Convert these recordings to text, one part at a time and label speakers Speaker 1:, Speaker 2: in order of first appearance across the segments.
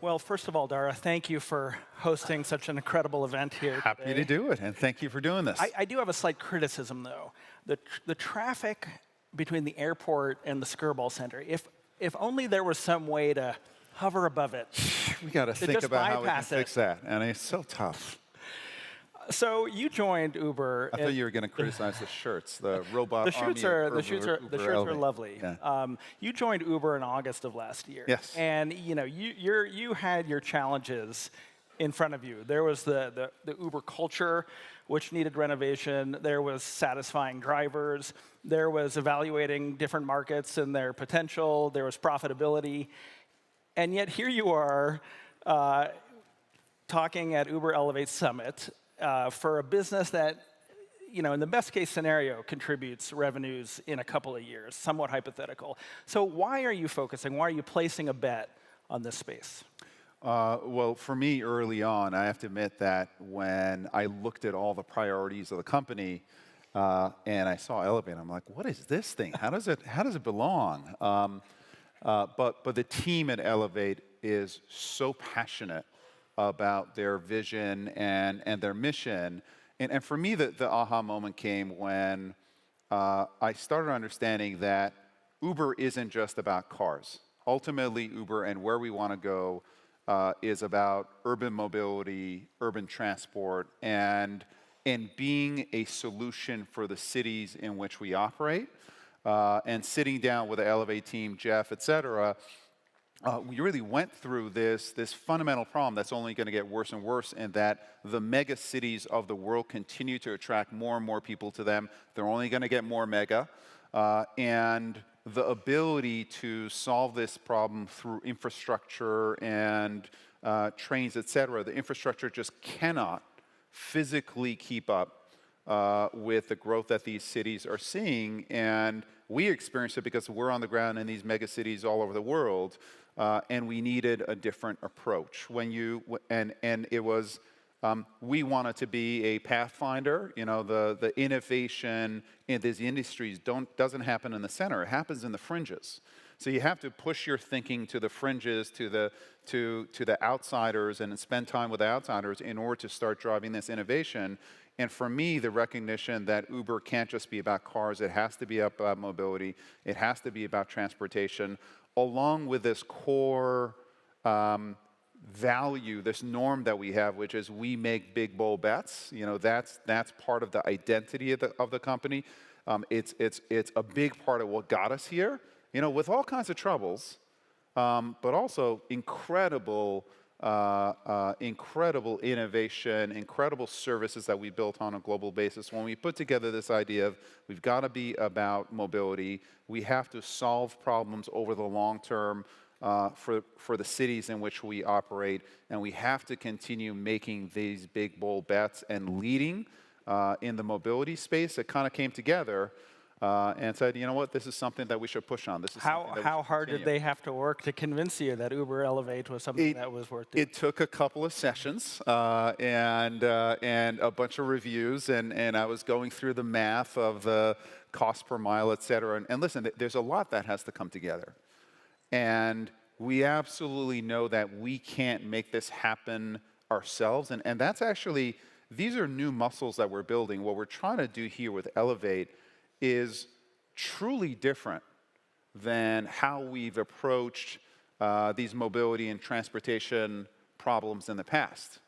Speaker 1: Well, first of all, Dara, thank you for hosting such an incredible event here
Speaker 2: Happy
Speaker 1: today.
Speaker 2: to do it, and thank you for doing this.
Speaker 1: I do have a slight criticism, though. The traffic between the airport and the Skirball Center, if only there was some way to hover above it.
Speaker 2: We got to think
Speaker 1: just
Speaker 2: about how we can
Speaker 1: bypass it.
Speaker 2: fix that, and it's so tough.
Speaker 1: So you joined Uber.
Speaker 2: I thought you were going to criticize the shirts, the robot
Speaker 1: The shirts
Speaker 2: army
Speaker 1: are
Speaker 2: of
Speaker 1: the shirts are the
Speaker 2: Uber
Speaker 1: shirts are
Speaker 2: Elevate.
Speaker 1: lovely.
Speaker 2: Yeah.
Speaker 1: You joined Uber in August of last year.
Speaker 2: Yes.
Speaker 1: And you had your challenges in front of you. There was the Uber culture, which needed renovation. There was satisfying drivers. There was evaluating different markets and their potential. There was profitability. And yet here you are talking at Uber Elevate Summit for a business that, in the best case scenario, contributes revenues in a couple of years, somewhat hypothetical. So why are you focusing? Why are you placing a bet on this space?
Speaker 2: Well, for me, early on, I have to admit that when I looked at all the priorities of the company and I saw Elevate, I'm like, what is this thing? How does it belong? But the team at Elevate is so passionate about their vision and their mission. And for me, the aha moment came when I started understanding that Uber isn't just about cars. Ultimately, Uber and where we want to go is about urban mobility, urban transport, and being a solution for the cities in which we operate. And sitting down with the Elevate team, Jeff, et cetera, we really went through this fundamental problem that's only going to get worse and worse, and that the mega cities of the world continue to attract more and more people to them. They're only going to get more mega. And the ability to solve this problem through infrastructure and trains, et cetera, the infrastructure just cannot physically keep up with the growth that these cities are seeing. And we experience it because we're on the ground in these mega cities all over the world. And we needed a different approach. And it was, we wanted to be a pathfinder. The innovation in these industries doesn't happen in the center. It happens in the fringes. So you have to push your thinking to the fringes, to the outsiders, and spend time with the outsiders in order to start driving this innovation. And for me, the recognition that Uber can't just be about cars, it has to be about mobility, it has to be about transportation, along with this core value, this norm that we have, which is we make big, bold bets. That's part of the identity of the company. It's a big part of what got us here, with all kinds of troubles, but also incredible innovation, incredible services that we built on a global basis. When we put together this idea of we've got to be about mobility, we have to solve problems over the long term for the cities in which we operate, and we have to continue making these big, bold bets and leading in the mobility space. It kind of came together and said, you know what, this is something that we should push on. This is
Speaker 1: how hard did they have to work to convince you that Uber Elevate was something that was worth doing?
Speaker 2: It took a couple of sessions and a bunch of reviews, and I was going through the math of the cost per mile, et cetera. And listen, there's a lot that has to come together. And we absolutely know that we can't make this happen ourselves. And that's actually, these are new muscles that we're building. What we're trying to do here with Elevate is truly different than how we've approached these mobility and transportation problems in the past.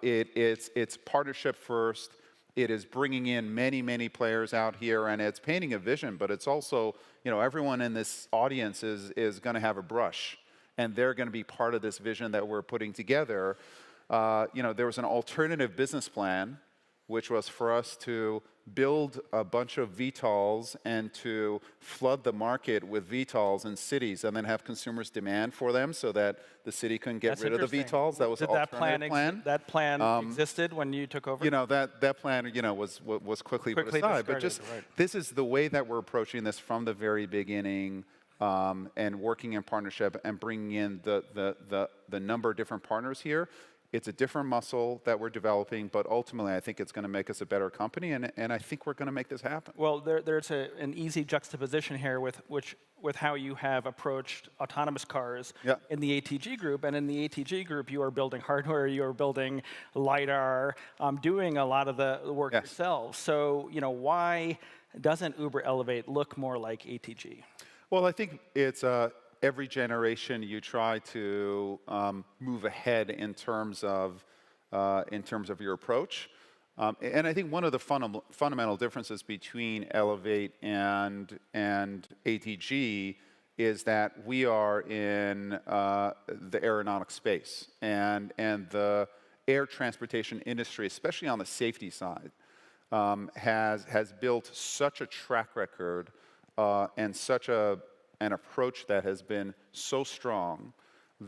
Speaker 2: It's partnership first. It is bringing in many, many players out here, and it's painting a vision, but it's also, everyone in this audience is going to have a brush, and they're going to be part of this vision that we're putting together. There was an alternative business plan, which was for us to build a bunch of VTOLs and to flood the market with VTOLs in cities and then have consumers demand for them so that the city couldn't get rid of the VTOLs. That was an alternative plan.
Speaker 1: That plan existed when you took over?
Speaker 2: That plan, was quickly put aside. But this is the way that we're approaching this from the very beginning, and working in partnership and bringing in the number of different partners here It's a different muscle that we're developing, but ultimately I think it's going to make us a better company, and I think we're going to make this happen.
Speaker 1: Well, there's an easy juxtaposition here with how you have approached autonomous cars
Speaker 2: Yeah.
Speaker 1: in the ATG group. And in the ATG group, you are building hardware, you are building LiDAR, doing a lot of the work
Speaker 2: Yes.
Speaker 1: yourself. So, why doesn't Uber Elevate look more like ATG?
Speaker 2: Well, I think it's every generation you try to move ahead in terms of your approach. And I think one of the fundamental differences between Elevate and ATG is that we are in the aeronautic space, and the air transportation industry, especially on the safety side, has built such a track record and such an approach that has been so strong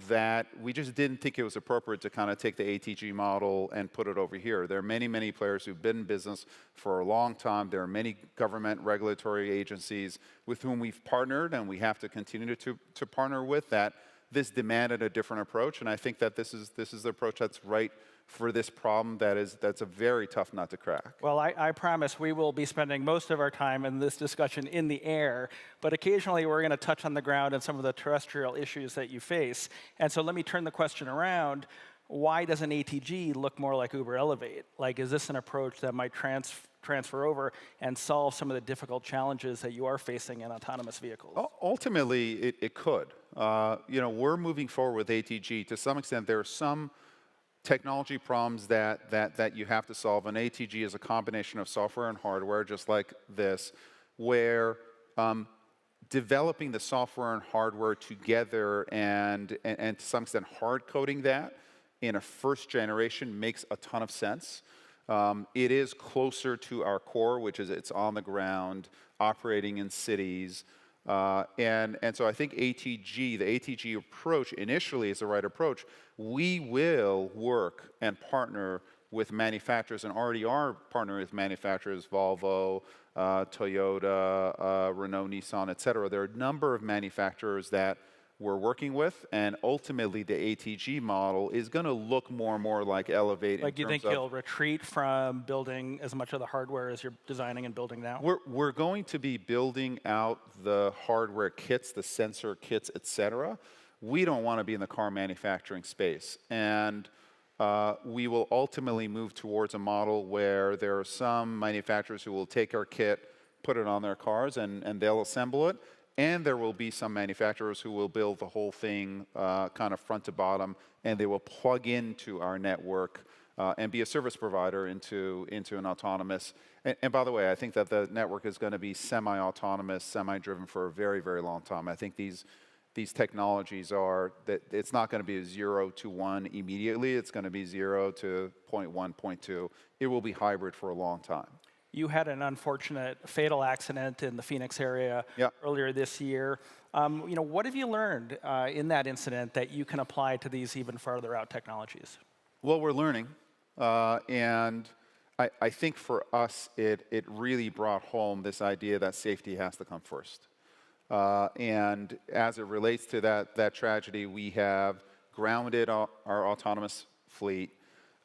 Speaker 2: that we just didn't think it was appropriate to kind of take the ATG model and put it over here. There are many, many players who've been in business for a long time. There are many government regulatory agencies with whom we've partnered, and we have to continue to partner with that. This demanded a different approach, and I think that this is the approach that's right for this problem that's a very tough nut to crack.
Speaker 1: Well, I promise we will be spending most of our time in this discussion in the air, but occasionally we're going to touch on the ground and some of the terrestrial issues that you face. And so let me turn the question around. Why doesn't ATG look more like Uber Elevate? Like, is this an approach that might transfer over and solve some of the difficult challenges that you are facing in autonomous vehicles?
Speaker 2: Ultimately, it could. We're moving forward with ATG. To some extent, there are some technology problems that you have to solve, and ATG is a combination of software and hardware, just like this, where developing the software and hardware together and to some extent hard coding that in a first generation makes a ton of sense. It is closer to our core, which is it's on the ground, operating in cities. And so I think the ATG approach initially is the right approach. We will work and partner with manufacturers, and already are partnering with manufacturers, Volvo, Toyota, Renault, Nissan, et cetera. There are a number of manufacturers that we're working with, and ultimately the ATG model is going to look more and more like Elevate.
Speaker 1: Like, you think you'll retreat from building as much of the hardware as you're designing and building now?
Speaker 2: We're going to be building out the hardware kits, the sensor kits, et cetera. We don't want to be in the car manufacturing space. And we will ultimately move towards a model where there are some manufacturers who will take our kit, put it on their cars, and they'll assemble it. And there will be some manufacturers who will build the whole thing kind of front to bottom, and they will plug into our network and be a service provider into an autonomous. And by the way, I think that the network is going to be semi-autonomous, semi-driven for a very, very long time. I think these technologies are that it's not going to be a 0 to 1 immediately. It's going to be 0 to 0.1, 0.2. It will be hybrid for a long time.
Speaker 1: You had an unfortunate fatal accident in the Phoenix area earlier this year. What have you learned in that incident that you can apply to these even farther out technologies?
Speaker 2: Well, we're learning. And I think for us, it really brought home this idea that safety has to come first. And as it relates to that tragedy, we have grounded our autonomous fleet,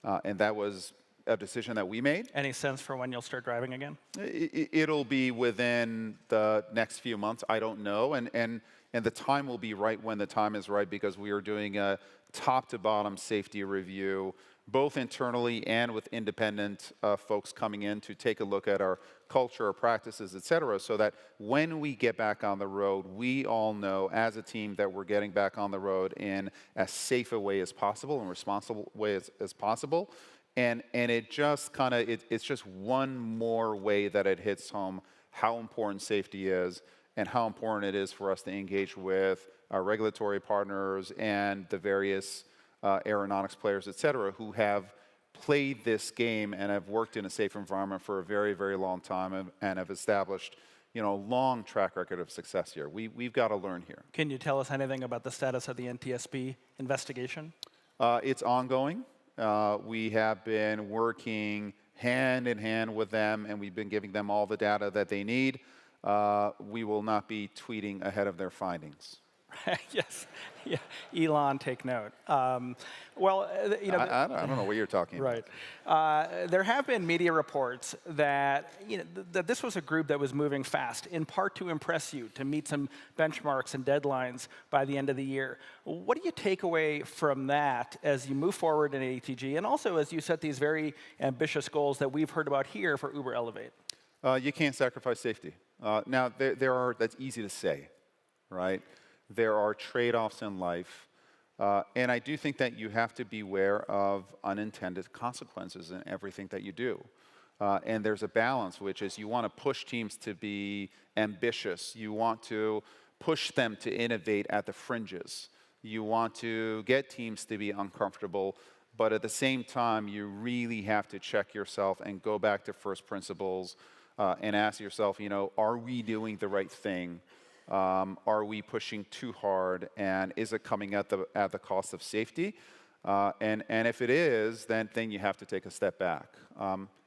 Speaker 2: and that was a decision that we made.
Speaker 1: Any sense for when you'll start driving again?
Speaker 2: It'll be within the next few months. I don't know, and the time will be right when the time is right, because we are doing a top-to-bottom safety review, both internally and with independent folks coming in to take a look at our culture, our practices, et cetera, so that when we get back on the road, we all know as a team that we're getting back on the road in as safe a way as possible and responsible way as possible. And it just kind of, it's just one more way that it hits home how important safety is and how important it is for us to engage with our regulatory partners and the various aeronautics players, et cetera, who have played this game and have worked in a safe environment for a very, very long time and have established a long track record of success here. We've got to learn here.
Speaker 1: Can you tell us anything about the status of the NTSB investigation?
Speaker 2: It's ongoing. We have been working hand in hand with them, and we've been giving them all the data that they need. We will not be tweeting ahead of their findings.
Speaker 1: Yes, yeah. Elon, take note.
Speaker 2: I don't know what you're talking about.
Speaker 1: Right. There have been media reports that that this was a group that was moving fast, in part to impress you, to meet some benchmarks and deadlines by the end of the year. What do you take away from that as you move forward in ATG, and also as you set these very ambitious goals that we've heard about here for Uber Elevate?
Speaker 2: You can't sacrifice safety. Now, that's easy to say, right? There are trade-offs in life. And I do think that you have to be aware of unintended consequences in everything that you do. And there's a balance, which is you want to push teams to be ambitious. You want to push them to innovate at the fringes. You want to get teams to be uncomfortable. But at the same time, you really have to check yourself and go back to first principles and ask yourself, are we doing the right thing? Are we pushing too hard, and is it coming at the cost of safety? And if it is, then you have to take a step back.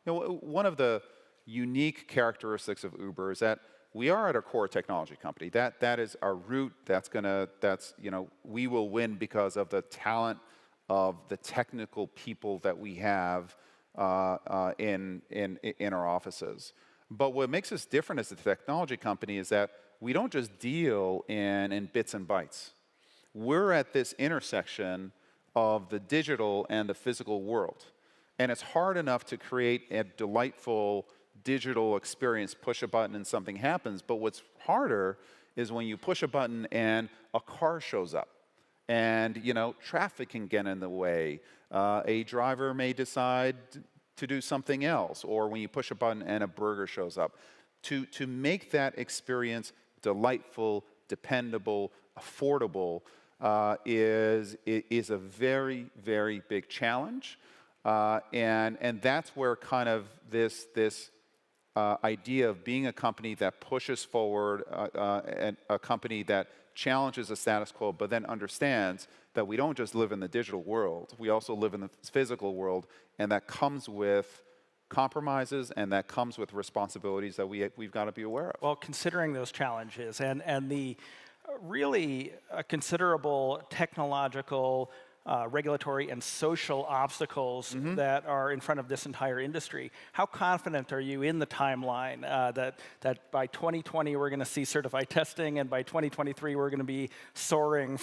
Speaker 2: One of the unique characteristics of Uber is that we are at our core a technology company. That is our root. We will win because of the talent of the technical people that we have in our offices. But what makes us different as a technology company is that we don't just deal in bits and bytes. We're at this intersection of the digital and the physical world. And it's hard enough to create a delightful digital experience, push a button and something happens. But what's harder is when you push a button and a car shows up. And traffic can get in the way. A driver may decide to do something else, or when you push a button and a burger shows up. To make that experience delightful, dependable, affordable is a very, very big challenge. And that's where kind of this idea of being a company that pushes forward, and a company that challenges the status quo, but then understands that we don't just live in the digital world, we also live in the physical world, and that comes with compromises, and that comes with responsibilities that we've got to be aware of.
Speaker 1: Well, considering those challenges and the really considerable technological, regulatory, and social obstacles that are in front of this entire industry, how confident are you in the timeline that by 2020 we're going to see certified testing, and by 2023 we're going to be soaring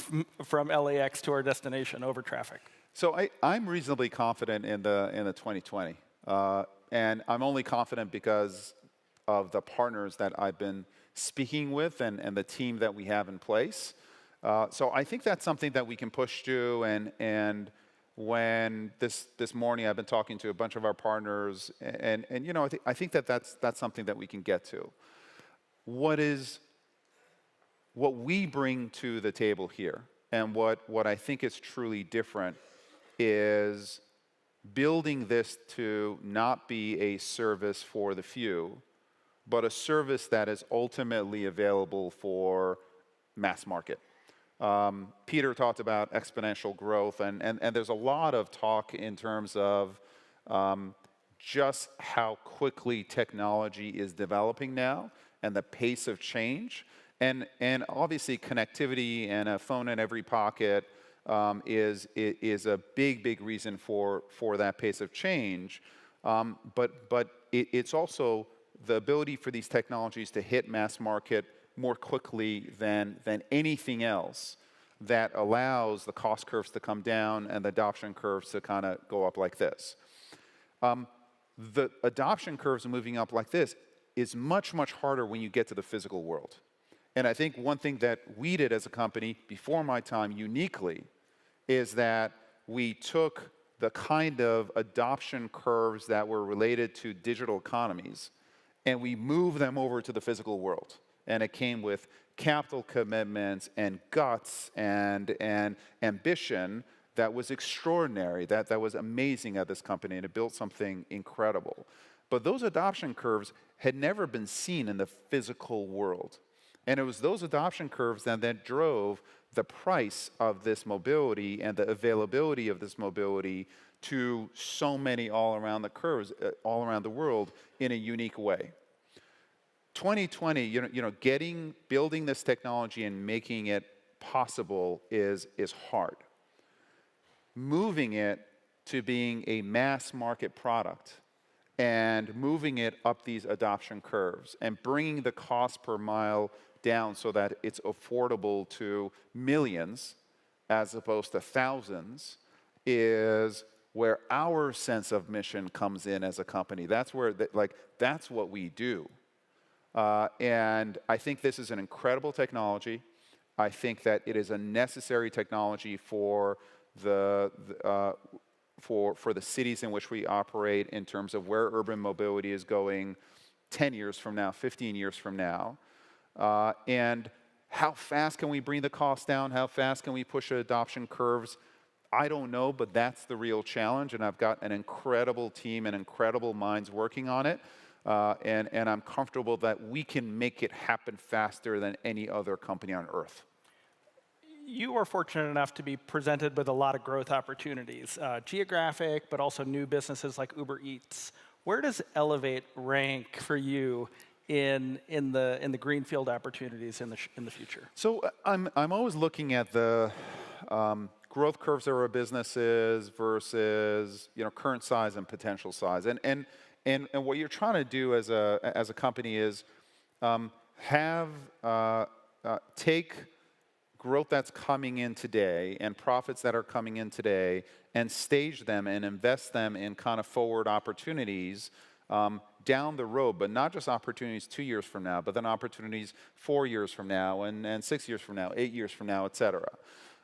Speaker 1: from LAX to our destination over traffic?
Speaker 2: So I'm reasonably confident in the 2020. And I'm only confident because of the partners that I've been speaking with and the team that we have in place. So I think that's something that we can push to. And when this morning I've been talking to a bunch of our partners, and I think that's something that we can get to. What we bring to the table here, and what I think is truly different, is building this to not be a service for the few, but a service that is ultimately available for mass market. Peter talked about exponential growth, and there's a lot of talk in terms of just how quickly technology is developing now and the pace of change. And obviously connectivity and a phone in every pocket is a big reason for that pace of change. But it's also the ability for these technologies to hit mass market more quickly than anything else that allows the cost curves to come down and the adoption curves to kind of go up like this. The adoption curves moving up like this is much harder when you get to the physical world. And I think one thing that we did as a company before my time uniquely is that we took the kind of adoption curves that were related to digital economies and we moved them over to the physical world. And it came with capital commitments and guts and ambition that was extraordinary, that was amazing at this company, and it built something incredible. But those adoption curves had never been seen in the physical world. And it was those adoption curves that drove the price of this mobility and the availability of this mobility to so many all around the curves, all around the world in a unique way. 2020, building this technology and making it possible is hard. Moving it to being a mass market product and moving it up these adoption curves and bringing the cost per mile down so that it's affordable to millions as opposed to thousands is where our sense of mission comes in as a company. That's where, that's what we do. And I think this is an incredible technology. I think that it is a necessary technology for the cities in which we operate in terms of where urban mobility is going 10 years from now, 15 years from now. And how fast can we bring the cost down? How fast can we push adoption curves? I don't know, but that's the real challenge. And I've got an incredible team and incredible minds working on it. And I'm comfortable that we can make it happen faster than any other company on earth.
Speaker 1: You are fortunate enough to be presented with a lot of growth opportunities, geographic, but also new businesses like Uber Eats. Where does Elevate rank for you in the greenfield opportunities in the future? So
Speaker 2: I'm always looking at the growth curves of our businesses versus current size and potential size, and what you're trying to do as a company is take growth that's coming in today and profits that are coming in today and stage them and invest them in kind of forward opportunities down the road, but not just opportunities 2 years from now, but then opportunities 4 years from now and 6 years from now, 8 years from now, et cetera.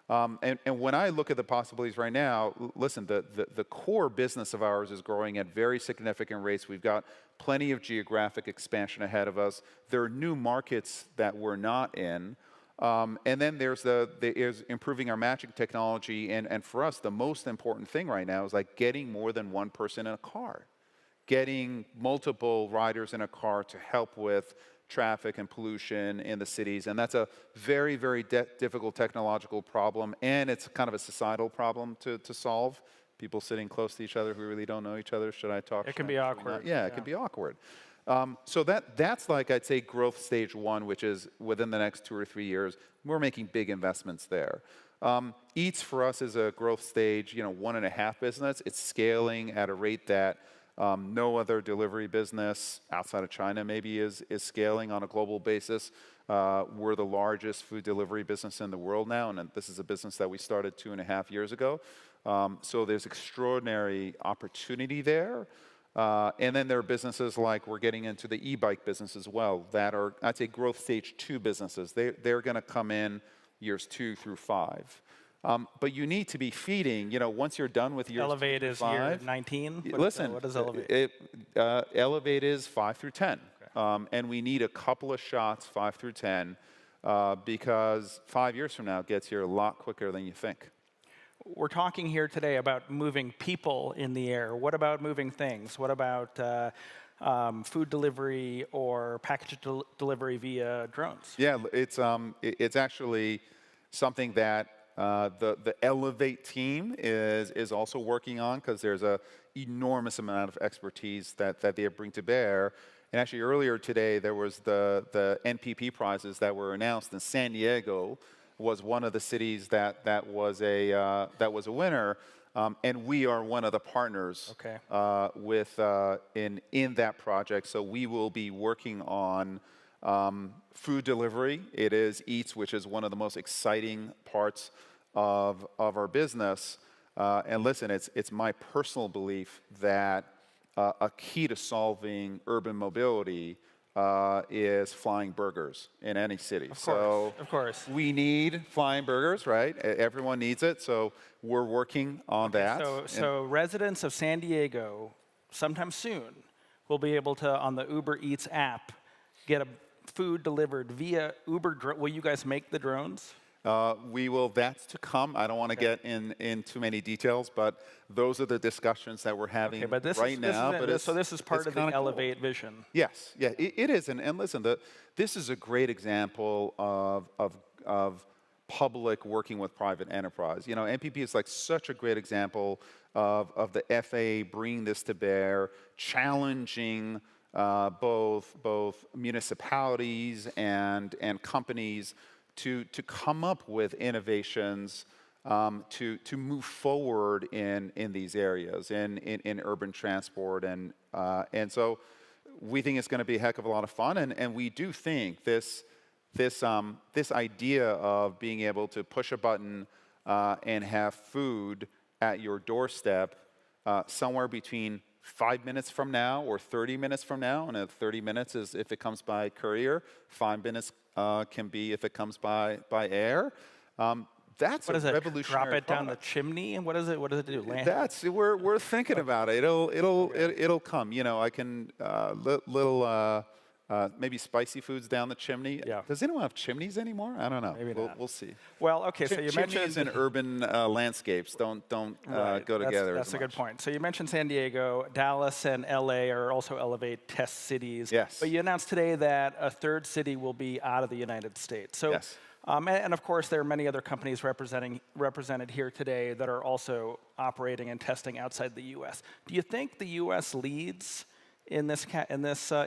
Speaker 2: And when I look at the possibilities right now, listen, the core business of ours is growing at very significant rates. We've got plenty of geographic expansion ahead of us. There are new markets that we're not in. And then there's improving our matching technology. And for us, the most important thing right now is like getting more than one person in a car, getting multiple riders in a car to help with traffic and pollution in the cities. And that's a very, very difficult technological problem. And it's kind of a societal problem to solve. People sitting close to each other who really don't know each other. Should I talk?
Speaker 1: It can be awkward.
Speaker 2: Yeah, it can be awkward. So that's like, I'd say, growth stage one, which is within the next 2 or 3 years. We're making big investments there. Eats for us is a growth stage, 1.5 business. It's scaling at a rate that no other delivery business outside of China maybe is scaling on a global basis. We're the largest food delivery business in the world now, and this is a business that we started 2.5 years ago. So there's extraordinary opportunity there. And then there are businesses like we're getting into the e-bike business as well that are, I'd say, growth stage 2 businesses. They're going to come in years 2 through 5. But you need to be feeding, once you're done with years
Speaker 1: Elevate
Speaker 2: 2
Speaker 1: is
Speaker 2: through 5.
Speaker 1: year 19?
Speaker 2: Listen,
Speaker 1: what is Elevate?
Speaker 2: Elevate is 5 through 10. Okay. And we need a couple of shots, 5 through 10, because 5 years from now it gets here a lot quicker than you think.
Speaker 1: We're talking here today about moving people in the air. What about moving things? What about food delivery or package delivery via drones?
Speaker 2: Yeah, it's actually something that the Elevate team is also working on, because there's an enormous amount of expertise that they bring to bear. And actually earlier today there was the NPP prizes that were announced, and San Diego was one of the cities that was a winner, and we are one of the partners.
Speaker 1: Okay.
Speaker 2: In that project. So we will be working on food delivery. It is Eats, which is one of the most exciting parts of our business. And listen, it's my personal belief that a key to solving urban mobility is flying burgers in any city.
Speaker 1: Of course.
Speaker 2: We need flying burgers, right? Everyone needs it, so we're working on that.
Speaker 1: So residents of San Diego, sometime soon, will be able to, on the Uber Eats app, get a food delivered via Uber. Will you guys make the drones?
Speaker 2: We will. That's to come. I don't want to get in too many details, but those are the discussions that we're having right now.
Speaker 1: So this is part of the Elevate vision.
Speaker 2: Yes, yeah, it is. And listen, this is a great example of public working with private enterprise. NPP is like such a great example of the FAA bringing this to bear, challenging both municipalities and companies to come up with innovations to move forward in these areas, in urban transport, and so we think it's going to be a heck of a lot of fun, and we do think this idea of being able to push a button and have food at your doorstep somewhere between 5 minutes from now or 30 minutes from now, and 30 minutes is if it comes by courier, 5 minutes can be if it comes by air. That's
Speaker 1: What
Speaker 2: a
Speaker 1: is it?
Speaker 2: revolutionary
Speaker 1: Drop it down the
Speaker 2: product.
Speaker 1: chimney, and what does it? What does it do? Land?
Speaker 2: That's we're thinking about it. It'll come. You know, I can little maybe spicy foods down the chimney.
Speaker 1: Yeah.
Speaker 2: Does anyone have chimneys anymore? I don't know.
Speaker 1: Maybe not.
Speaker 2: We'll see.
Speaker 1: Well, okay. So you
Speaker 2: Chimneys
Speaker 1: mentioned
Speaker 2: and urban landscapes don't
Speaker 1: Right,
Speaker 2: go together.
Speaker 1: That's
Speaker 2: as
Speaker 1: a good
Speaker 2: much.
Speaker 1: point. So you mentioned San Diego, Dallas, and LA are also Elevate test cities.
Speaker 2: Yes.
Speaker 1: But you announced today that a third city will be out of the United States. So,
Speaker 2: Yes.
Speaker 1: and of course, there are many other companies represented here today that are also operating and testing outside the U.S. Do you think the U.S. leads in this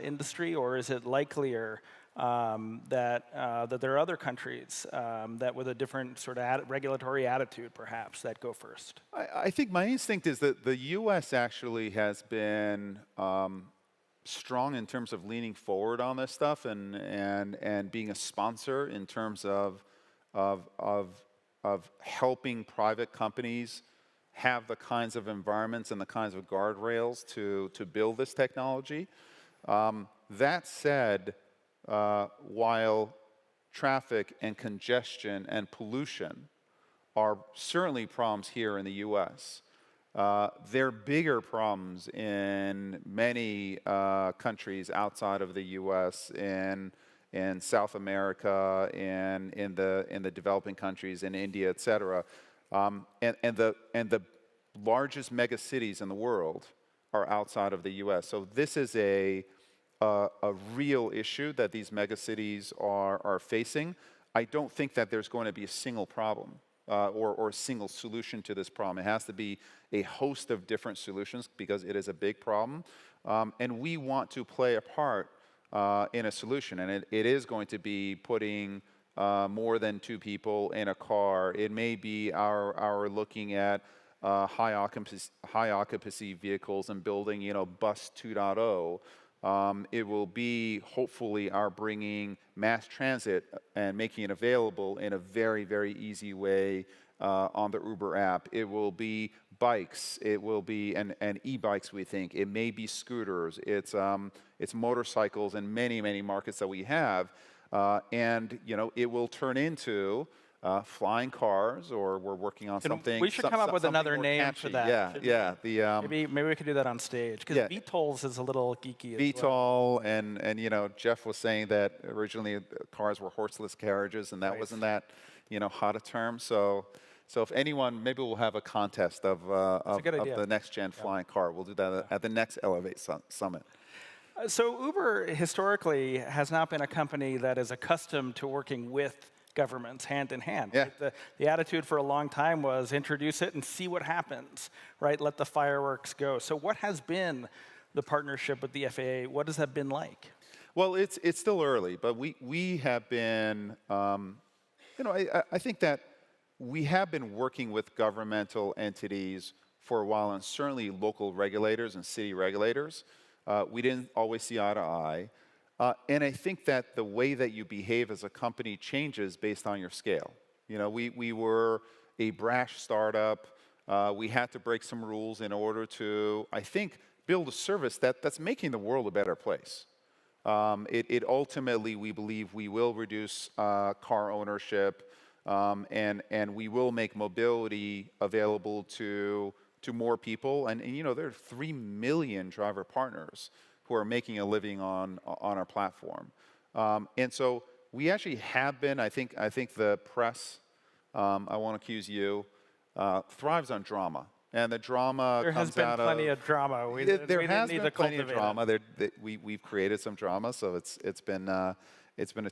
Speaker 1: industry, or is it likelier that there are other countries that with a different sort of regulatory attitude, perhaps, that go first?
Speaker 2: I think my instinct is that the U.S. actually has been strong in terms of leaning forward on this stuff and being a sponsor in terms of helping private companies have the kinds of environments and the kinds of guardrails to build this technology. That said, while traffic and congestion and pollution are certainly problems here in the U.S., they're bigger problems in many countries outside of the U.S., in South America, in the developing countries, in India, et cetera. And the largest mega cities in the world are outside of the U.S. So this is a real issue that these mega cities are facing. I don't think that there's going to be a single problem or a single solution to this problem. It has to be a host of different solutions because it is a big problem. And we want to play a part in a solution. And it is going to be putting more than 2 people in a car. It may be our looking at high occupancy vehicles and building, bus 2.0. It will be hopefully our bringing mass transit and making it available in a very, very easy way on the Uber app. It will be bikes. It will be and e-bikes. We think it may be scooters. It's motorcycles in many, many markets that we have, and it will turn into flying cars, or we're working on something.
Speaker 1: We should come up with another name
Speaker 2: catchy.
Speaker 1: for that.
Speaker 2: Yeah.
Speaker 1: Maybe we could do that on stage, because VTOLs is a little geeky as
Speaker 2: VTOL
Speaker 1: well.
Speaker 2: and Jeff was saying that originally cars were horseless carriages, and that wasn't that hot a term. So if anyone, maybe we'll have a contest of the next gen flying car. We'll do that at the next Elevate Summit.
Speaker 1: So Uber historically has not been a company that is accustomed to working with governments hand in hand.
Speaker 2: Yeah.
Speaker 1: Right? The attitude for a long time was introduce it and see what happens, right? Let the fireworks go. So what has been the partnership with the FAA? What has that been like?
Speaker 2: Well, it's still early, but we have been, I think that we have been working with governmental entities for a while, and certainly local regulators and city regulators. We didn't always see eye to eye. And I think that the way that you behave as a company changes based on your scale. We were a brash startup. We had to break some rules in order to, I think, build a service that's making the world a better place. It ultimately, we believe, we will reduce car ownership, and we will make mobility available to more people. And there are 3 million driver partners who are making a living on our platform. And so we actually have been, I think the press, I won't accuse you, thrives on drama. And the drama
Speaker 1: there
Speaker 2: comes
Speaker 1: has been
Speaker 2: out
Speaker 1: plenty
Speaker 2: of,
Speaker 1: of drama.
Speaker 2: There has been plenty of drama. We've created some drama, so it's been a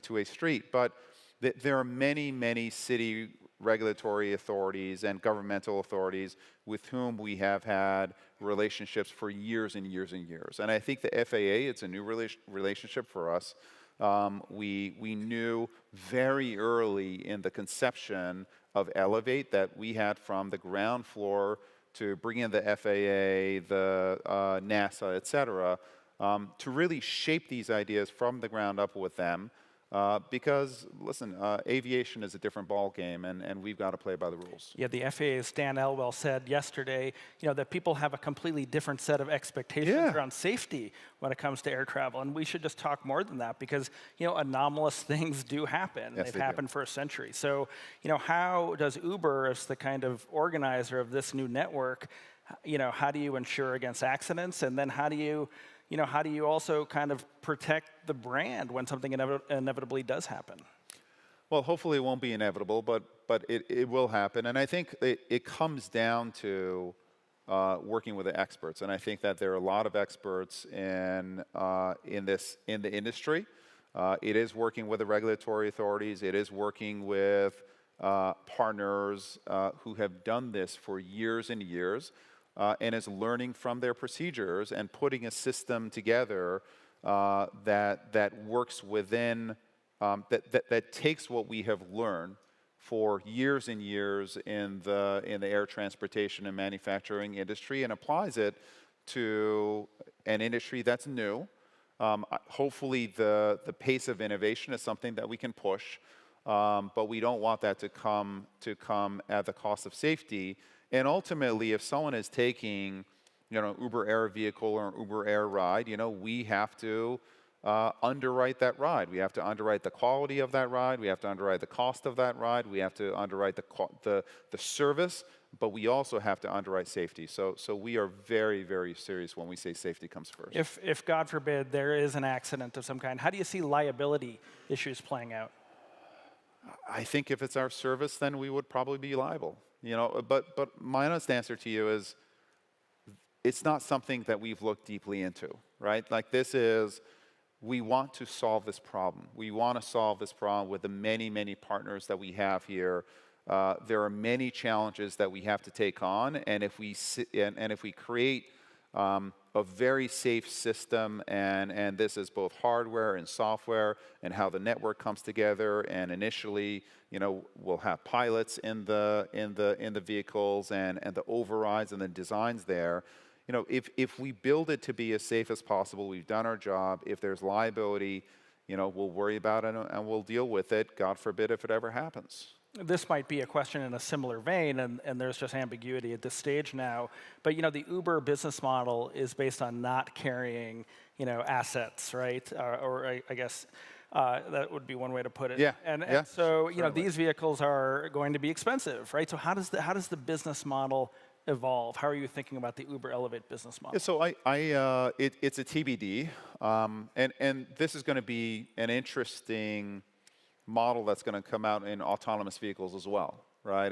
Speaker 2: two-way street. But there are many, many city regulatory authorities and governmental authorities with whom we have had relationships for years and years and years. And I think the FAA, it's a new relationship for us. We knew very early in the conception of Elevate that we had from the ground floor to bring in the FAA, the NASA, et cetera, to really shape these ideas from the ground up with them. Because, listen, aviation is a different ballgame, and we've got to play by the rules.
Speaker 1: Yeah, the FAA's Dan Elwell said yesterday, that people have a completely different set of expectations around safety when it comes to air travel, and we should just talk more than that because, anomalous things do happen.
Speaker 2: Yes,
Speaker 1: They've happened for a century. So, how does Uber, as the kind of organizer of this new network, how do you ensure against accidents, and then how do you also kind of protect the brand when something inevitably does happen?
Speaker 2: Well, hopefully it won't be inevitable, but it will happen. And I think it comes down to working with the experts. And I think that there are a lot of experts in the industry. It is working with the regulatory authorities. It is working with partners who have done this for years and years. And is learning from their procedures and putting a system together that works within, that takes what we have learned for years and years in the air transportation and manufacturing industry and applies it to an industry that's new. Hopefully the pace of innovation is something that we can push, but we don't want that to come at the cost of safety. And ultimately, if someone is taking, Uber Air vehicle or an Uber Air ride, we have to underwrite that ride. We have to underwrite the quality of that ride. We have to underwrite the cost of that ride. We have to underwrite the service, but we also have to underwrite safety. So we are very, very serious when we say safety comes first.
Speaker 1: If God forbid there is an accident of some kind, how do you see liability issues playing out?
Speaker 2: I think if it's our service, then we would probably be liable. But my honest answer to you is, it's not something that we've looked deeply into, right? Like we want to solve this problem. We want to solve this problem with the many, many partners that we have here. There are many challenges that we have to take on, and if we create a very safe system, and this is both hardware and software, and how the network comes together. And initially, we'll have pilots in the vehicles and the overrides and the designs there. If we build it to be as safe as possible, we've done our job. If there's liability, we'll worry about it and we'll deal with it. God forbid if it ever happens.
Speaker 1: This might be a question in a similar vein, and there's just ambiguity at this stage now. But the Uber business model is based on not carrying, assets, right? Or I guess that would be one way to put it.
Speaker 2: Yeah.
Speaker 1: And
Speaker 2: yeah,
Speaker 1: so these vehicles are going to be expensive, right? So how does the business model evolve? How are you thinking about the Uber Elevate business model?
Speaker 2: Yeah, so it's a TBD, and this is going to be an interesting model that's going to come out in autonomous vehicles as well, right?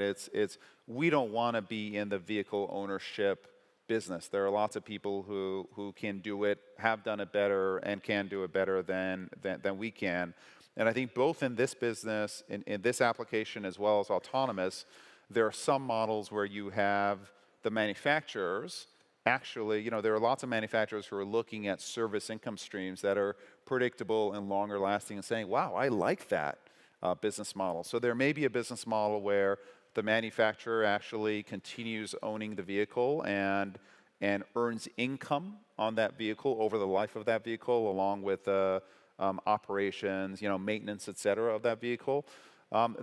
Speaker 2: We don't want to be in the vehicle ownership business. There are lots of people who can do it, have done it better, and can do it better than we can. And I think both in this business, in this application as well as autonomous, there are some models where you have the manufacturers. Actually, there are lots of manufacturers who are looking at service income streams that are predictable and longer lasting and saying, wow, I like that business model. So there may be a business model where the manufacturer actually continues owning the vehicle and earns income on that vehicle over the life of that vehicle, along with operations, maintenance, et cetera, of that vehicle.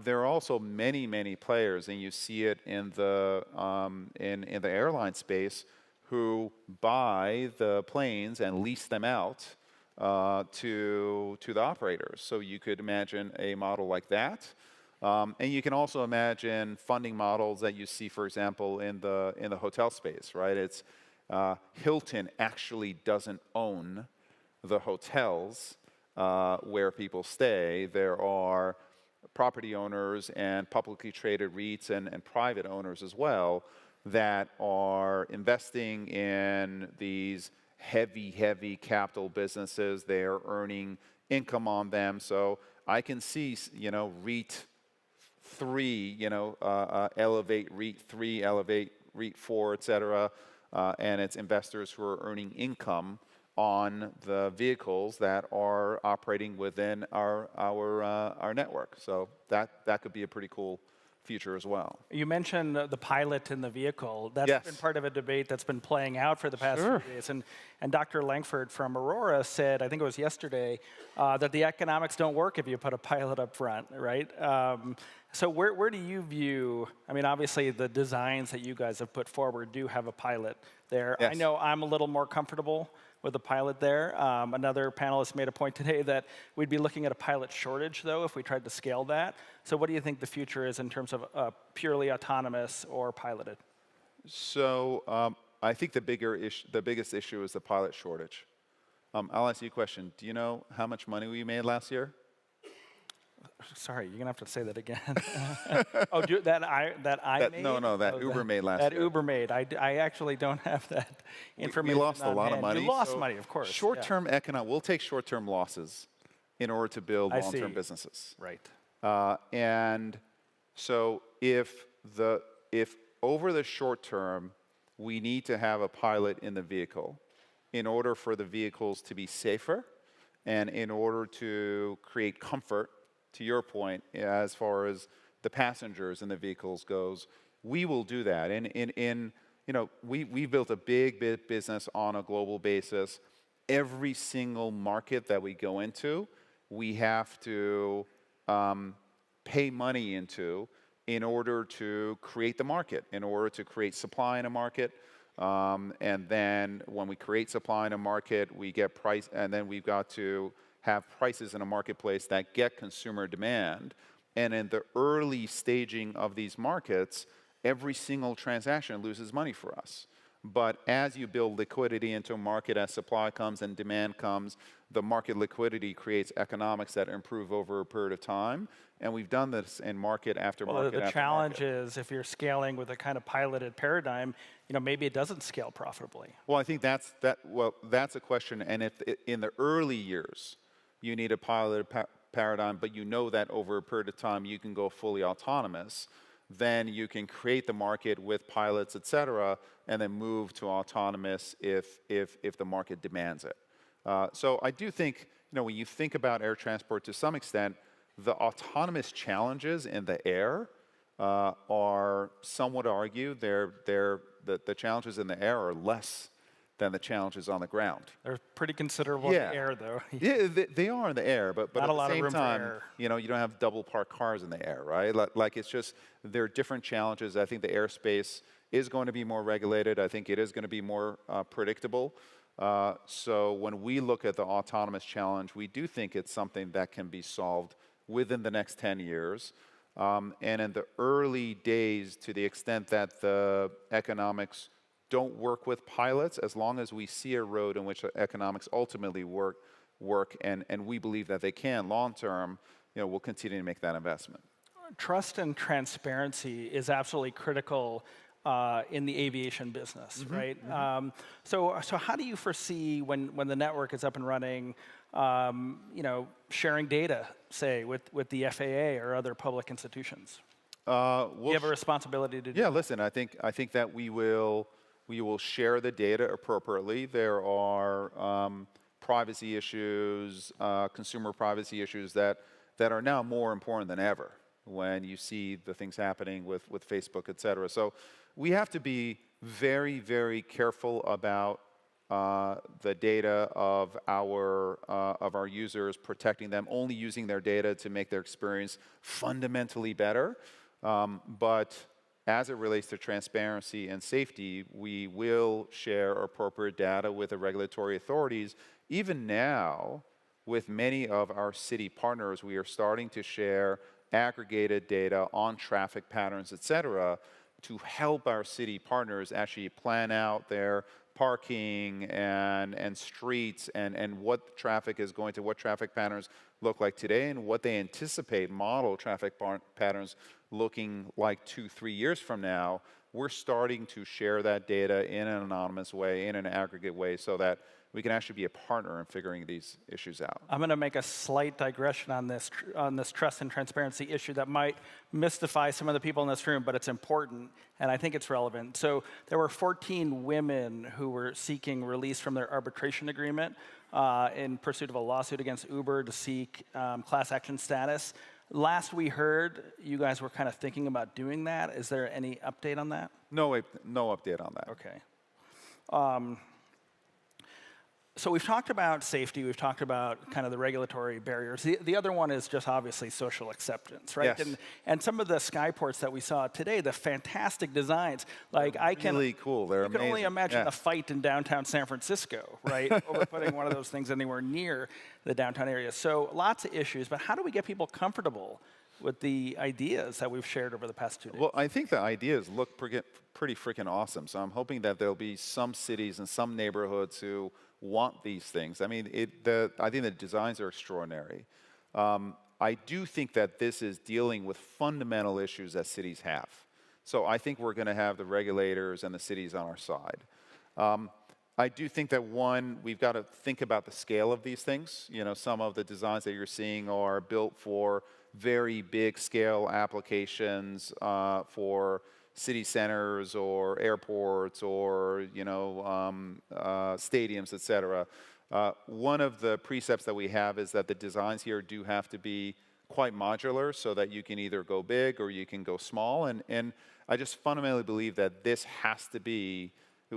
Speaker 2: There are also many, many players, and you see it in the airline space, who buy the planes and lease them out to the operators. So you could imagine a model like that. And you can also imagine funding models that you see, for example, in the hotel space, right? It's Hilton actually doesn't own the hotels where people stay. There are property owners and publicly traded REITs and private owners as well that are investing in these heavy capital businesses. They're earning income on them. So I can see, REIT 3, Elevate REIT 3, Elevate REIT 4, et cetera, and its investors who are earning income on the vehicles that are operating within our network. So that could be a pretty cool future as well.
Speaker 1: You mentioned the pilot in the vehicle. That's
Speaker 2: Yes.
Speaker 1: been part of a debate that's been playing out for the past
Speaker 2: Sure.
Speaker 1: few days. And Dr. Langford from Aurora said, I think it was yesterday, that the economics don't work if you put a pilot up front, right? So where do you view, I mean, obviously the designs that you guys have put forward do have a pilot there.
Speaker 2: Yes.
Speaker 1: I know I'm a little more comfortable with the pilot there. Another panelist made a point today that we'd be looking at a pilot shortage, though, if we tried to scale that. So what do you think the future is in terms of purely autonomous or piloted?
Speaker 2: So I think the biggest issue is the pilot shortage. I'll ask you a question. Do you know how much money we made last year?
Speaker 1: Sorry, you're gonna have to say that again. Oh, that I made?
Speaker 2: No, that Uber made last year.
Speaker 1: That Uber made. I actually don't have that information.
Speaker 2: We lost a lot of money.
Speaker 1: You lost money, of course.
Speaker 2: Short-term we'll take short-term losses in order to build long-term businesses.
Speaker 1: Right.
Speaker 2: And so if over the short term we need to have a pilot in the vehicle in order for the vehicles to be safer and in order to create comfort, to your point, as far as the passengers in the vehicles goes, we will do that. And we built a big business on a global basis. Every single market that we go into, we have to pay money into in order to create the market, in order to create supply in a market. And then when we create supply in a market, we get price, and then we've got to have prices in a marketplace that get consumer demand. And in the early staging of these markets, every single transaction loses money for us. But as you build liquidity into a market, as supply comes and demand comes, the market liquidity creates economics that improve over a period of time. And we've done this in market after market after market.
Speaker 1: The challenge is if you're scaling with a kind of piloted paradigm, maybe it doesn't scale profitably.
Speaker 2: Well, I think that's a question. And if in the early years you need a piloted paradigm, but you know that over a period of time you can go fully autonomous, then you can create the market with pilots, et cetera, and then move to autonomous if the market demands it. So I do think, when you think about air transport to some extent, the autonomous challenges in the air are, some would argue, the challenges in the air are less than the challenges on the ground.
Speaker 1: They're pretty considerable in the air, though.
Speaker 2: Yeah, they are in the air, but
Speaker 1: Not
Speaker 2: at
Speaker 1: a
Speaker 2: the
Speaker 1: lot of
Speaker 2: same
Speaker 1: room for
Speaker 2: time,
Speaker 1: error.
Speaker 2: you don't have double parked cars in the air, right? Like it's just, there are different challenges. I think the airspace is going to be more regulated. I think it is going to be more predictable. So when we look at the autonomous challenge, we do think it's something that can be solved within the next 10 years. And in the early days, to the extent that the economics don't work with pilots, as long as we see a road in which the economics ultimately work, and we believe that they can long term, we'll continue to make that investment.
Speaker 1: Trust and transparency is absolutely critical in the aviation business, right? So how do you foresee when the network is up and running, sharing data, say, with the FAA or other public institutions? You have a responsibility to do
Speaker 2: that. Listen, I think that we will share the data appropriately. There are privacy issues, consumer privacy issues that are now more important than ever when you see the things happening with Facebook, et cetera. So we have to be very, very careful about the data of our users, protecting them, only using their data to make their experience fundamentally better. But as it relates to transparency and safety, we will share appropriate data with the regulatory authorities. Even now, with many of our city partners, we are starting to share aggregated data on traffic patterns, et cetera, to help our city partners actually plan out their parking and streets and what traffic is going to, what traffic patterns look like today and what they anticipate model traffic patterns looking like 2-3 years from now. We're starting to share that data in an anonymous way, in an aggregate way, so that we can actually be a partner in figuring these issues out.
Speaker 1: I'm going to make a slight digression on this trust and transparency issue that might mystify some of the people in this room, but it's important, and I think it's relevant. So there were 14 women who were seeking release from their arbitration agreement in pursuit of a lawsuit against Uber to seek class action status. Last we heard, you guys were kind of thinking about doing that. Is there any update on that?
Speaker 2: No update on that.
Speaker 1: Okay. So we've talked about safety, we've talked about kind of the regulatory barriers. The other one is just obviously social acceptance, right?
Speaker 2: Yes.
Speaker 1: And some of the skyports that we saw today, the fantastic designs, like I can
Speaker 2: really cool. They're
Speaker 1: amazing. You can only imagine
Speaker 2: yeah.
Speaker 1: a fight in downtown San Francisco, right? Over putting one of those things anywhere near the downtown area. So lots of issues, but how do we get people comfortable with the ideas that we've shared over the past 2 days?
Speaker 2: Well, I think the ideas look pretty freaking awesome. So I'm hoping that there'll be some cities and some neighborhoods who want these things. I mean, I think the designs are extraordinary. I do think that this is dealing with fundamental issues that cities have. So I think we're going to have the regulators and the cities on our side. I do think that we've got to think about the scale of these things. You know, some of the designs that you're seeing are built for very big scale applications for city centers or airports or stadiums, et cetera. One of the precepts that we have is that the designs here do have to be quite modular so that you can either go big or you can go small. And I just fundamentally believe that this has to be,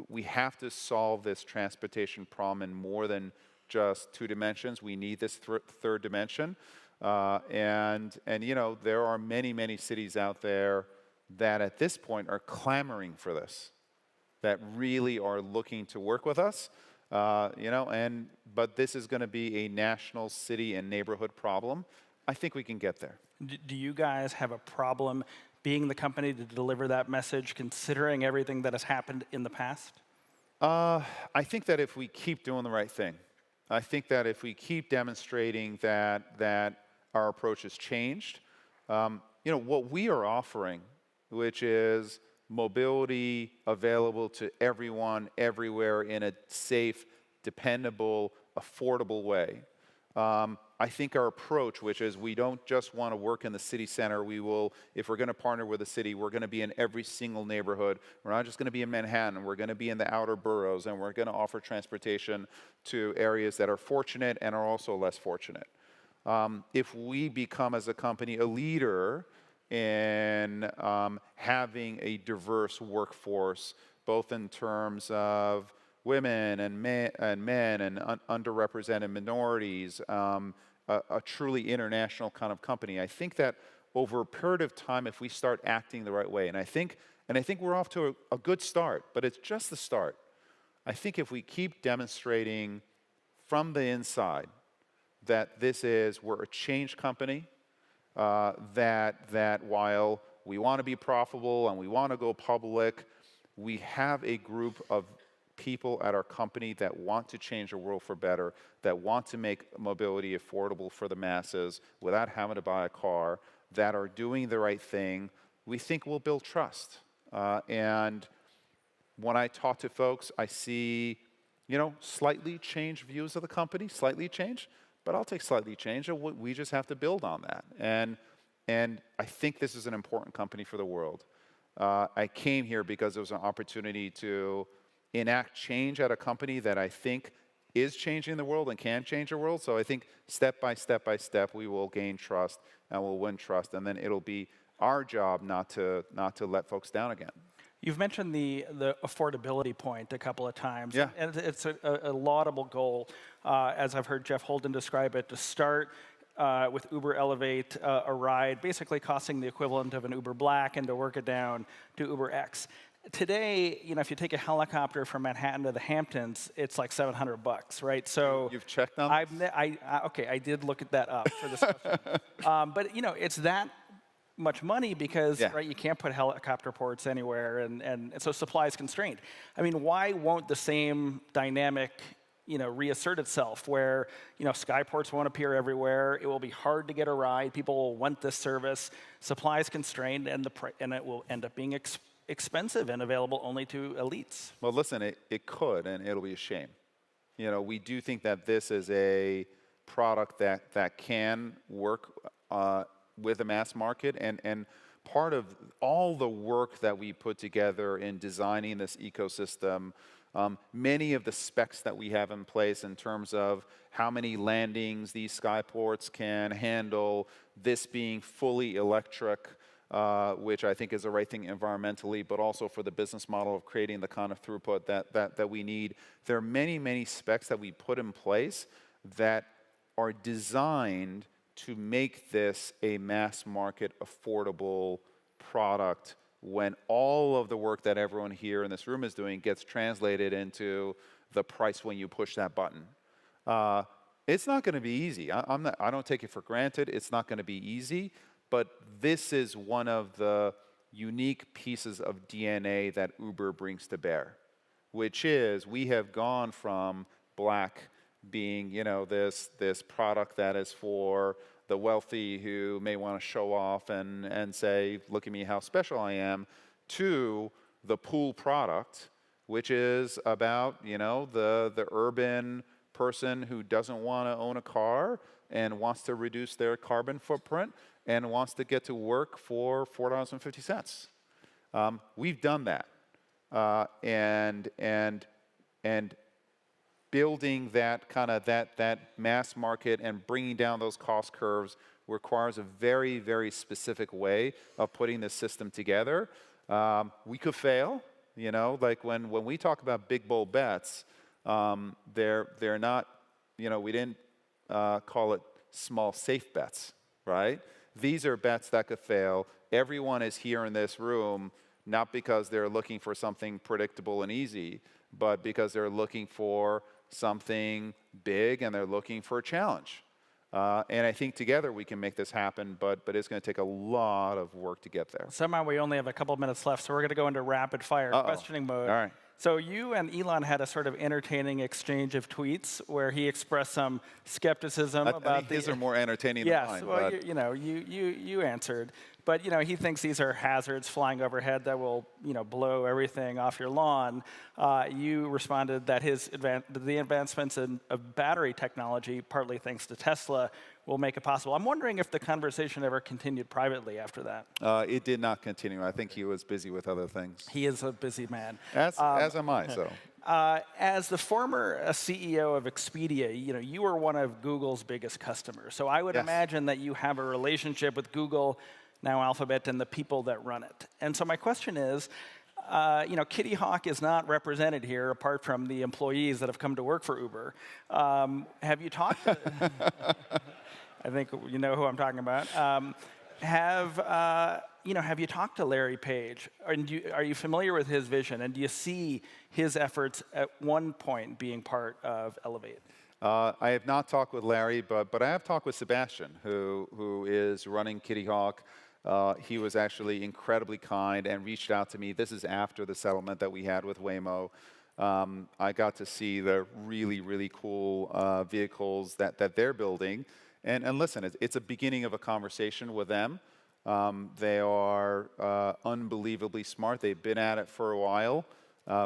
Speaker 2: we have to solve this transportation problem in more than just 2 dimensions. We need this third dimension. And there are many cities out there that at this point are clamoring for this, that really are looking to work with us, but this is going to be a national city and neighborhood problem. I think we can get there.
Speaker 1: Do you guys have a problem being the company to deliver that message, considering everything that has happened in the past?
Speaker 2: I think that if we keep doing the right thing, I think that if we keep demonstrating that our approach has changed, what we are offering, which is mobility available to everyone, everywhere in a safe, dependable, affordable way. I think our approach, which is we don't just want to work in the city center, if we're going to partner with a city, we're going to be in every single neighborhood. We're not just going to be in Manhattan, we're going to be in the outer boroughs, and we're going to offer transportation to areas that are fortunate and are also less fortunate. If we become as a company a leader in having a diverse workforce, both in terms of women and men and underrepresented minorities, a truly international kind of company. I think that over a period of time, if we start acting the right way, and I think we're off to a good start, but it's just the start. I think if we keep demonstrating from the inside that we're a change company, that while we want to be profitable and we want to go public, we have a group of people at our company that want to change the world for better, that want to make mobility affordable for the masses without having to buy a car, that are doing the right thing, we think will build trust. And when I talk to folks, I see, slightly changed views of the company, slightly changed, but I'll take slightly changed. We just have to build on that. And I think this is an important company for the world. I came here because there was an opportunity to enact change at a company that I think is changing the world and can change the world. So I think step by step, we will gain trust and we'll win trust. And then it'll be our job not to let folks down again.
Speaker 1: You've mentioned the affordability point a couple of times.
Speaker 2: Yeah.
Speaker 1: And it's a laudable goal, as I've heard Jeff Holden describe it, to start with Uber Elevate, a ride basically costing the equivalent of an Uber Black, and to work it down to Uber X. Today, if you take a helicopter from Manhattan to the Hamptons, it's like $700, right? So
Speaker 2: you've checked on this?
Speaker 1: I did look at that up for this question. But it's that much money because right, you can't put helicopter ports anywhere, and so supply is constrained. I mean, why won't the same dynamic reassert itself where, skyports won't appear everywhere, it will be hard to get a ride, people will want this service, supply is constrained, and it will end up being expensive and available only to elites?
Speaker 2: Well, listen, it could, and it'll be a shame. we do think that this is a product that can work with the mass market, and part of all the work that we put together in designing this ecosystem, many of the specs that we have in place in terms of how many landings these skyports can handle, this being fully electric, which I think is the right thing environmentally, but also for the business model of creating the kind of throughput that we need. There are many, many specs that we put in place that are designed to make this a mass market affordable product when all of the work that everyone here in this room is doing gets translated into the price when you push that button. It's not going to be easy. I don't take it for granted. It's not going to be easy, but this is one of the unique pieces of DNA that Uber brings to bear, which is we have gone from Black being, this product that is for the wealthy who may want to show off and say, look at me, how special I am, to the pool product, which is about, the urban person who doesn't want to own a car and wants to reduce their carbon footprint and wants to get to work for $4.50. We've done that, and building that kind of that mass market and bringing down those cost curves requires a very, very specific way of putting this system together. We could fail, like when we talk about big bold bets, they're not, we didn't call it small safe bets, right? These are bets that could fail. Everyone is here in this room not because they're looking for something predictable and easy, but because they're looking for something big and they're looking for a challenge. And I think together we can make this happen, but it's going to take a lot of work to get there.
Speaker 1: Somehow we only have a couple of minutes left, so we're going to go into rapid fire questioning mode.
Speaker 2: All right.
Speaker 1: So you and Elon had a sort of entertaining exchange of tweets where he expressed some skepticism about
Speaker 2: I think his are more entertaining than mine.
Speaker 1: Yes, well, you answered. But, he thinks these are hazards flying overhead that will, blow everything off your lawn. You responded that the advancements of battery technology, partly thanks to Tesla, will make it possible. I'm wondering if the conversation ever continued privately after that.
Speaker 2: It did not continue. I think he was busy with other things.
Speaker 1: He is a busy man.
Speaker 2: As am I, so.
Speaker 1: As the former CEO of Expedia, you were one of Google's biggest customers. So I would imagine that you have a relationship with Google, now Alphabet, and the people that run it. And so my question is, Kitty Hawk is not represented here apart from the employees that have come to work for Uber. Have you talked to... I think you know who I'm talking about. Have you talked to Larry Page? Are you familiar with his vision? And do you see his efforts at one point being part of Elevate?
Speaker 2: I have not talked with Larry, but I have talked with Sebastian, who is running Kitty Hawk. He was actually incredibly kind and reached out to me. This is after the settlement that we had with Waymo. I got to see the really, really cool vehicles that they're building. And listen, it's a beginning of a conversation with them. They are unbelievably smart. They've been at it for a while.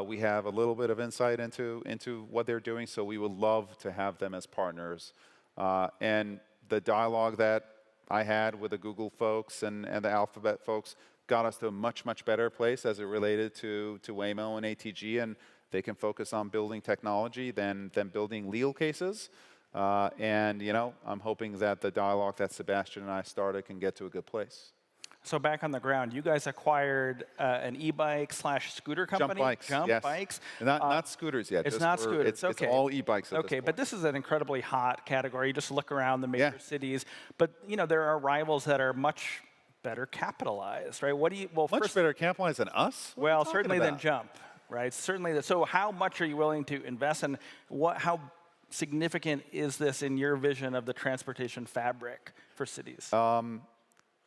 Speaker 2: We have a little bit of insight into what they're doing, so we would love to have them as partners. And the dialogue that I had with the Google folks and the Alphabet folks got us to a much, much better place as it related to Waymo and ATG, and they can focus on building technology than building legal cases. I'm hoping that the dialogue that Sebastian and I started can get to a good place.
Speaker 1: So back on the ground, you guys acquired an e-bike/scooter company?
Speaker 2: Jump Bikes. Not scooters yet.
Speaker 1: It's not scooters.
Speaker 2: It's all e-bikes at this point.
Speaker 1: But this is an incredibly hot category. You just look around the major cities. But there are rivals that are much better capitalized, right?
Speaker 2: Much better capitalized than us?
Speaker 1: Well, certainly than Jump, right? Certainly. So how much are you willing to invest, and how significant is this in your vision of the transportation fabric for cities?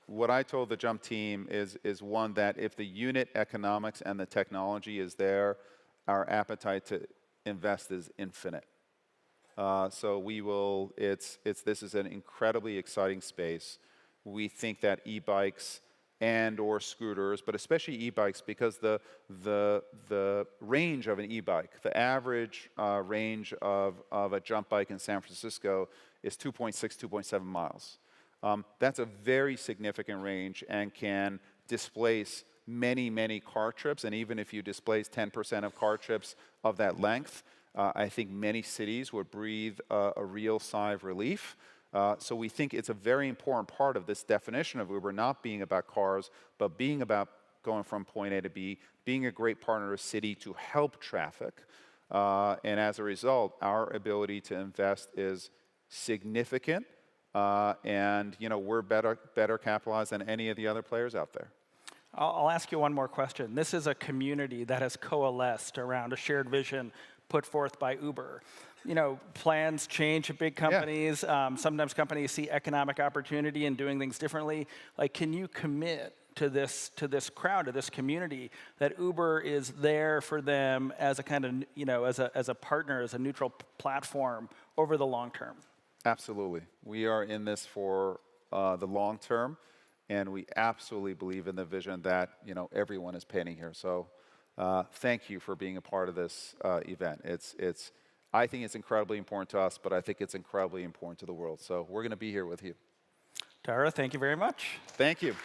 Speaker 2: What I told the Jump team is one that if the unit economics and the technology is there, our appetite to invest is infinite. So we will. This is an incredibly exciting space. We think that e-bikes and or scooters, but especially e-bikes, because the range of an e-bike, the average range of a jump bike in San Francisco is 2.6, 2.7 miles. That's a very significant range and can displace many, many car trips. And even if you displace 10% of car trips of that length, I think many cities would breathe a real sigh of relief. So we think it's a very important part of this definition of Uber not being about cars, but being about going from point A to B, being a great partner to a city to help traffic. And as a result, our ability to invest is significant. And we're better capitalized than any of the other players out there.
Speaker 1: I'll ask you one more question. This is a community that has coalesced around a shared vision put forth by Uber. Plans change at big companies. Yeah. Sometimes companies see economic opportunity in doing things differently. Can you commit to this crowd, to this community, that Uber is there for them as a kind of, as a partner, as a neutral platform over the long term?
Speaker 2: Absolutely. We are in this for the long term, and we absolutely believe in the vision that everyone is painting here. So thank you for being a part of this event. I think it's incredibly important to us, but I think it's incredibly important to the world. So we're going to be here with you.
Speaker 1: Tara, thank you very much.
Speaker 2: Thank you.